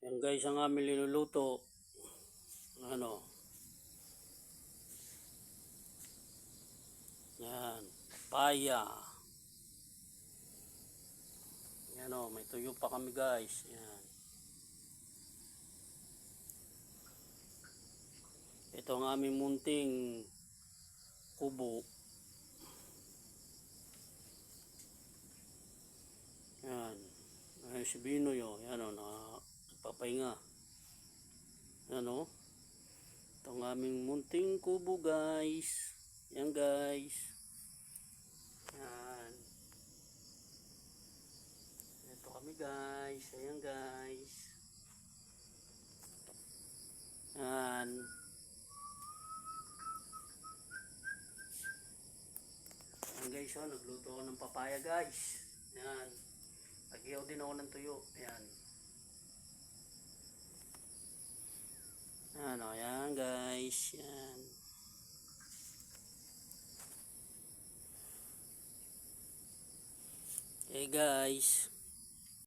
Yan guys ang aming linuluto. Ano? Yan. Papaya. Yan o. May tuyo pa kami guys. Yan. Ito ang aming munting kubo. Yan. Ay, si Binoy o. Yan o. Nagpapahinga. Yan o. Ito ang aming munting kubo guys. Yan guys. Yan. Ito kami guys. Ayan guys. Yan. Yan guys o. Nagluto ako ng papaya guys. Yan. Lagyan din ako ng tuyo. Ayan. Ano, yan guys. Yan. Okay guys.